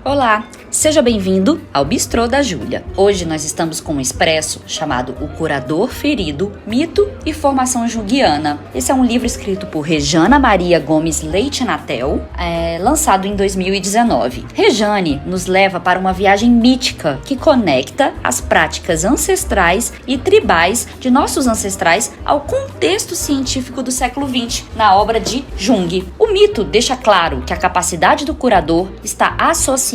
Olá, seja bem-vindo ao Bistrô da Júlia. Hoje nós estamos com um expresso chamado O Curador Ferido, Mito e Formação Junguiana. Esse é um livro escrito por Rejana Maria Gomes Leite Natel, lançado em 2019. Rejane nos leva para uma viagem mítica que conecta as práticas ancestrais e tribais de nossos ancestrais ao contexto científico do século XX, na obra de Jung. O mito deixa claro que a capacidade do curador está associada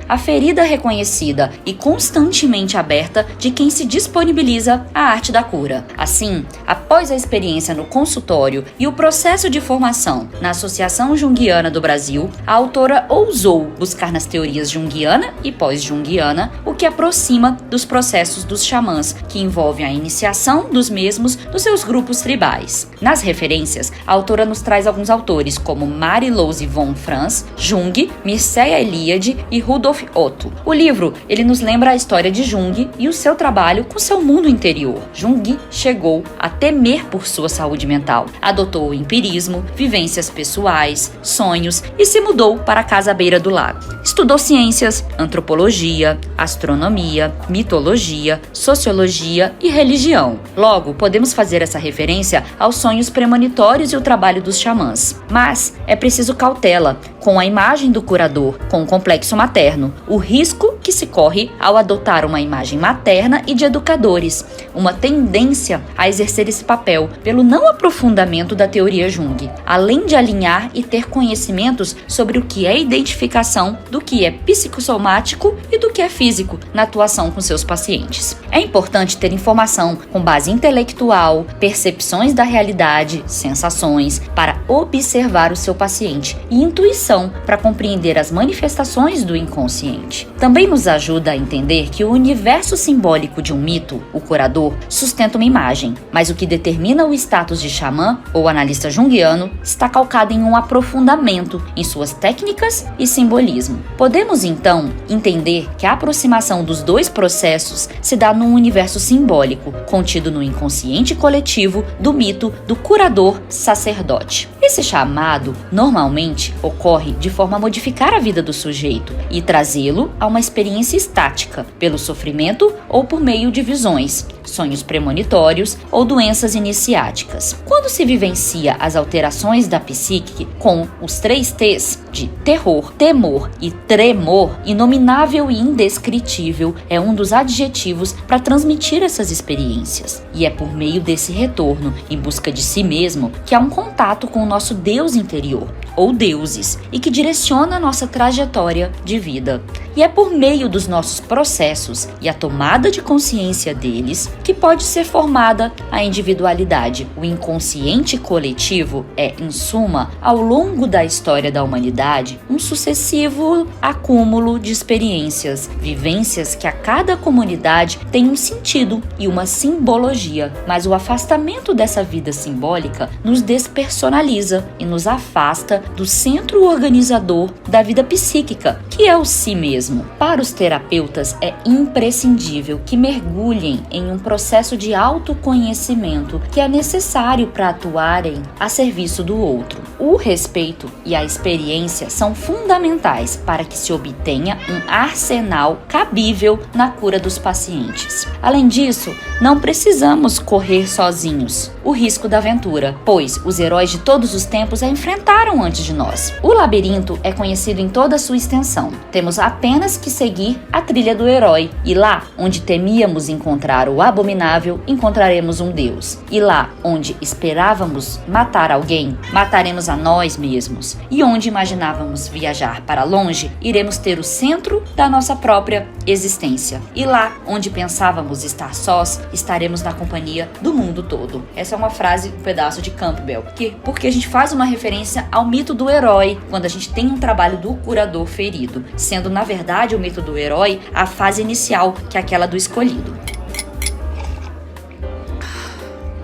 à ferida reconhecida e constantemente aberta de quem se disponibiliza à arte da cura. Assim, após a experiência no consultório e o processo de formação na Associação Junguiana do Brasil, a autora ousou buscar nas teorias junguiana e pós-junguiana o que aproxima dos processos dos xamãs, que envolvem a iniciação dos mesmos nos seus grupos tribais. Nas referências, a autora nos traz alguns autores como Marie-Louise von Franz, Jung, Mircea Eliade e Rudolf Otto. O livro, ele nos lembra a história de Jung e o seu trabalho com seu mundo interior. Jung chegou a temer por sua saúde mental, adotou o empirismo, vivências pessoais, sonhos e se mudou para a casa à beira do lago. Estudou ciências, antropologia, astronomia, mitologia, sociologia e religião. Logo, podemos fazer essa referência aos sonhos premonitórios e o trabalho dos xamãs. Mas é preciso cautela com a imagem do curador, com o complexo materno, o risco que se corre ao adotar uma imagem materna e de educadores, uma tendência a exercer esse papel pelo não aprofundamento da teoria Jung, além de alinhar e ter conhecimentos sobre o que é identificação do que é psicossomático e do que é físico na atuação com seus pacientes. É importante ter informação com base intelectual, percepções da realidade, sensações, para observar o seu paciente e intuição para compreender as manifestações do inconsciente. Também nos ajuda a entender que o universo simbólico de um mito, o curador, sustenta uma imagem, mas o que determina o status de xamã ou analista junguiano está calcado em um aprofundamento em suas técnicas e simbolismo. Podemos então entender que a aproximação dos dois processos se dá num universo simbólico, contido no inconsciente coletivo do mito do curador sacerdote. Esse chamado normalmente ocorre de forma a modificar a vida do sujeito e trazê-lo a uma experiência estática, pelo sofrimento ou por meio de visões, sonhos premonitórios ou doenças iniciáticas. Quando se vivencia as alterações da psique com os 3 T's de terror, temor e tremor, inominável e indescritível é um dos adjetivos para transmitir essas experiências. E é por meio desse retorno, em busca de si mesmo, que há um contato com o nosso Deus interior, ou deuses, e que direciona a nossa trajetória de vida. E é por meio dos nossos processos e a tomada de consciência deles que pode ser formada a individualidade. O inconsciente coletivo é, em suma, ao longo da história da humanidade, um sucessivo acúmulo de experiências, vivências que a cada comunidade tem um sentido e uma simbologia, mas o afastamento dessa vida simbólica nos despersonaliza e nos afasta do centro organizador da vida psíquica, que é o si mesmo. Para os terapeutas é imprescindível que mergulhem em um processo de autoconhecimento que é necessário para atuarem a serviço do outro. O respeito e a experiência são fundamentais para que se obtenha um arsenal cabível na cura dos pacientes. Além disso, não precisamos correr sozinhos o risco da aventura, pois os heróis de todos os tempos a enfrentaram antes de nós. O labirinto é conhecido em toda a sua extensão. Temos apenas que seguir a trilha do herói, e lá onde temíamos encontrar o abominável, encontraremos um Deus. E lá onde esperávamos matar alguém, mataremos a nós mesmos. E onde imaginávamos viajar para longe, iremos ter o centro da nossa própria existência. E lá onde pensávamos estar sós, estaremos na companhia do mundo todo. Essa é uma frase, um pedaço de Campbell, porque a gente faz uma referência ao mito do herói quando a gente tem um trabalho do curador ferido, sendo na verdade o mito do herói a fase inicial, que é aquela do escolhido.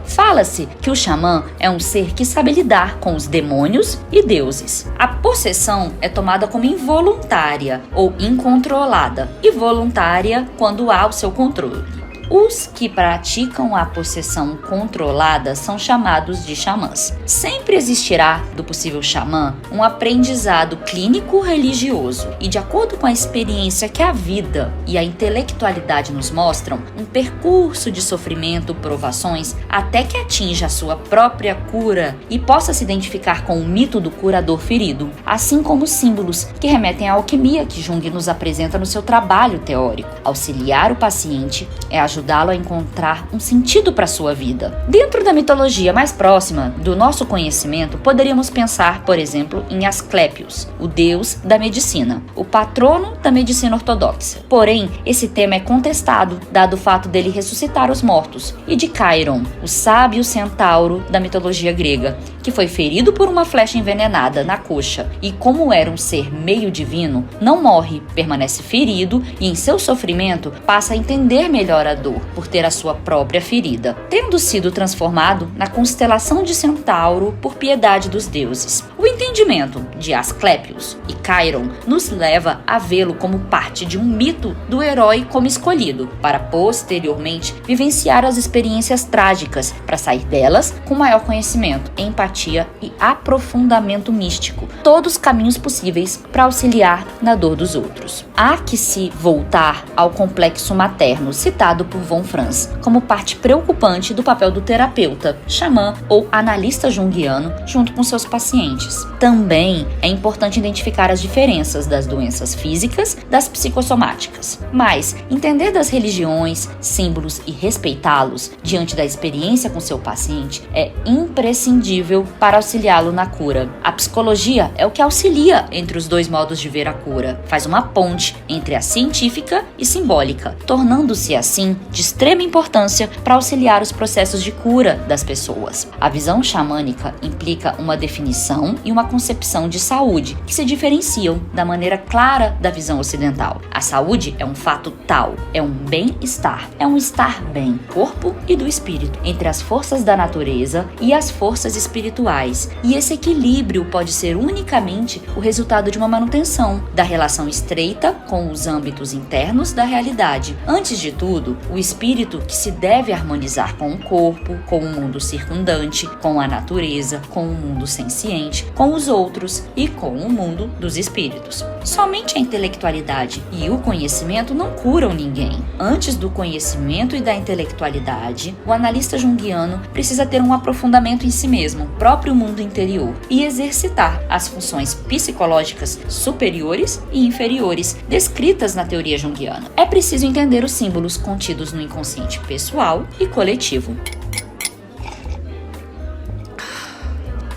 Fala-se que o xamã é um ser que sabe lidar com os demônios e deuses. A possessão é tomada como involuntária ou incontrolada, e voluntária quando há o seu controle. Os que praticam a possessão controlada são chamados de xamãs. Sempre existirá do possível xamã um aprendizado clínico religioso e, de acordo com a experiência que a vida e a intelectualidade nos mostram, um percurso de sofrimento, provações, até que atinja a sua própria cura e possa se identificar com o mito do curador ferido, assim como símbolos que remetem à alquimia que Jung nos apresenta no seu trabalho teórico. Auxiliar o paciente é ajudá-lo a encontrar um sentido para sua vida. Dentro da mitologia mais próxima do nosso conhecimento, poderíamos pensar, por exemplo, em Asclépios, o deus da medicina, o patrono da medicina ortodoxa. Porém, esse tema é contestado, dado o fato dele ressuscitar os mortos, e de Chiron, o sábio centauro da mitologia grega, que foi ferido por uma flecha envenenada na coxa e, como era um ser meio divino, não morre, permanece ferido e, em seu sofrimento, passa a entender melhor a dor por ter a sua própria ferida, tendo sido transformado na constelação de Centauro por piedade dos deuses. O entendimento de Asclépios e Chiron nos leva a vê-lo como parte de um mito do herói como escolhido, para posteriormente vivenciar as experiências trágicas, para sair delas com maior conhecimento, empatia e aprofundamento místico, todos caminhos possíveis para auxiliar na dor dos outros. Há que se voltar ao complexo materno citado por von Franz como parte preocupante do papel do terapeuta, xamã ou analista junguiano junto com seus pacientes. Também é importante identificar as diferenças das doenças físicas das psicossomáticas, mas entender das religiões, símbolos e respeitá-los diante da experiência com seu paciente é imprescindível para auxiliá-lo na cura. A psicologia é o que auxilia entre os dois modos de ver a cura, faz uma ponte entre a científica e simbólica, tornando-se assim de extrema importância para auxiliar os processos de cura das pessoas. A visão xamânica implica uma definição e uma concepção de saúde que se diferenciam da maneira clara da visão ocidental. A saúde é um fato tal, é um bem-estar, é um estar bem, corpo e do espírito, entre as forças da natureza e as forças espirituais, e esse equilíbrio pode ser unicamente o resultado de uma manutenção da relação estreita com os âmbitos internos da realidade. Antes de tudo, o espírito que se deve harmonizar com o corpo, com o mundo circundante, com a natureza, com o mundo senciente, com os outros e com o mundo dos espíritos. Somente a intelectualidade e o conhecimento não curam ninguém. Antes do conhecimento e da intelectualidade, o analista junguiano precisa ter um aprofundamento em si mesmo, próprio mundo interior, e exercitar as funções psicológicas superiores e inferiores descritas na teoria junguiana. É preciso entender os símbolos contidos no inconsciente pessoal e coletivo.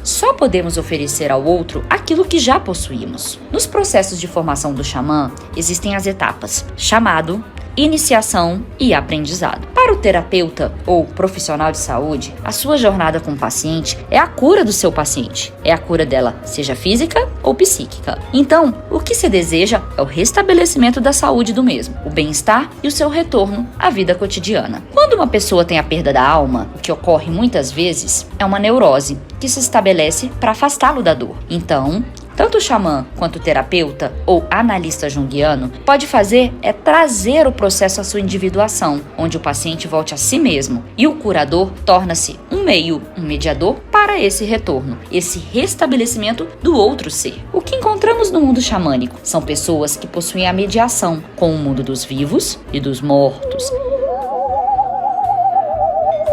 Só podemos oferecer ao outro aquilo que já possuímos. Nos processos de formação do xamã, existem as etapas: chamado, iniciação e aprendizado. Para o terapeuta ou profissional de saúde, a sua jornada com o paciente é a cura do seu paciente. É a cura dela, seja física ou psíquica. Então, o que se deseja é o restabelecimento da saúde do mesmo, o bem-estar e o seu retorno à vida cotidiana. Quando uma pessoa tem a perda da alma, o que ocorre muitas vezes é uma neurose que se estabelece para afastá-lo da dor. Então, tanto o xamã quanto o terapeuta ou analista junguiano pode fazer é trazer o processo à sua individuação, onde o paciente volte a si mesmo, e o curador torna-se um meio, um mediador para esse retorno, esse restabelecimento do outro ser. O que encontramos no mundo xamânico são pessoas que possuem a mediação com o mundo dos vivos e dos mortos,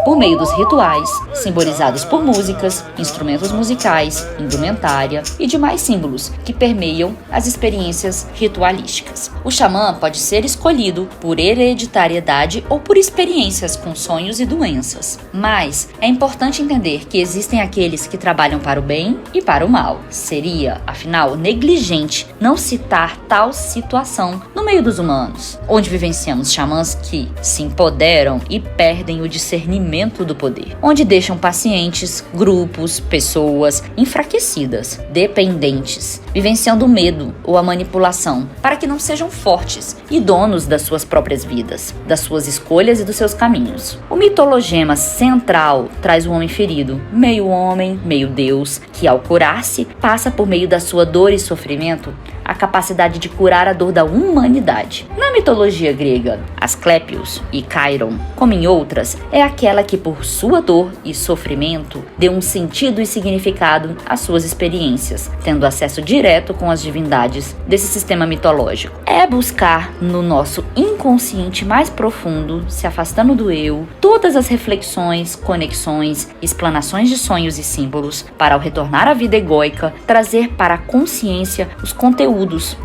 por meio dos rituais, simbolizados por músicas, instrumentos musicais, indumentária e demais símbolos que permeiam as experiências ritualísticas. O xamã pode ser escolhido por hereditariedade ou por experiências com sonhos e doenças. Mas é importante entender que existem aqueles que trabalham para o bem e para o mal. Seria, afinal, negligente não citar tal situação no meio dos humanos, onde vivenciamos xamãs que se empoderam e perdem o discernimento do poder, onde deixam pacientes, grupos, pessoas enfraquecidas, dependentes, vivenciando o medo ou a manipulação, para que não sejam fortes e donos das suas próprias vidas, das suas escolhas e dos seus caminhos. O mitologema central traz o homem ferido, meio homem, meio Deus, que ao curar-se, passa por meio da sua dor e sofrimento a capacidade de curar a dor da humanidade. Na mitologia grega, Asclépios e Chiron, como em outras, é aquela que por sua dor e sofrimento deu um sentido e significado às suas experiências, tendo acesso direto com as divindades desse sistema mitológico. É buscar no nosso inconsciente mais profundo, se afastando do eu, todas as reflexões, conexões, explanações de sonhos e símbolos, para ao retornar à vida egóica, trazer para a consciência os conteúdos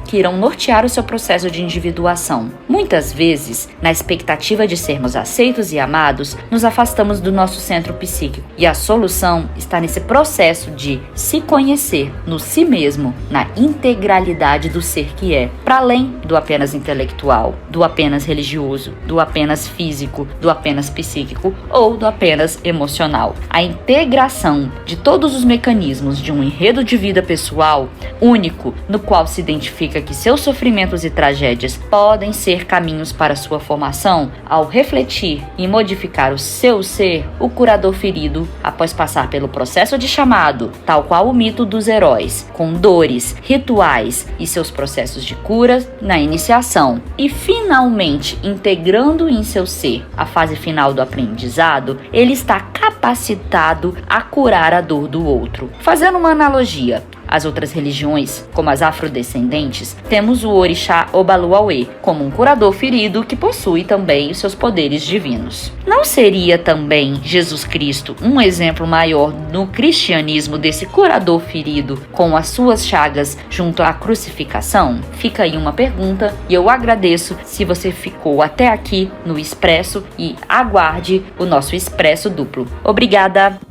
que irão nortear o seu processo de individuação. Muitas vezes, na expectativa de sermos aceitos e amados, nos afastamos do nosso centro psíquico. E a solução está nesse processo de se conhecer no si mesmo, na integralidade do ser que é, para além do apenas intelectual, do apenas religioso, do apenas físico, do apenas psíquico ou do apenas emocional. A integração de todos os mecanismos de um enredo de vida pessoal único, no qual se identifica que seus sofrimentos e tragédias podem ser caminhos para sua formação. Ao refletir e modificar o seu ser, o curador ferido, após passar pelo processo de chamado, tal qual o mito dos heróis, com dores, rituais e seus processos de cura na iniciação, e finalmente integrando em seu ser a fase final do aprendizado, ele está capacitado a curar a dor do outro. Fazendo uma analogia, as outras religiões, como as afrodescendentes, temos o orixá Obaluauê como um curador ferido que possui também os seus poderes divinos. Não seria também Jesus Cristo um exemplo maior no cristianismo desse curador ferido com as suas chagas junto à crucificação? Fica aí uma pergunta e eu agradeço se você ficou até aqui no Expresso e aguarde o nosso Expresso Duplo. Obrigada!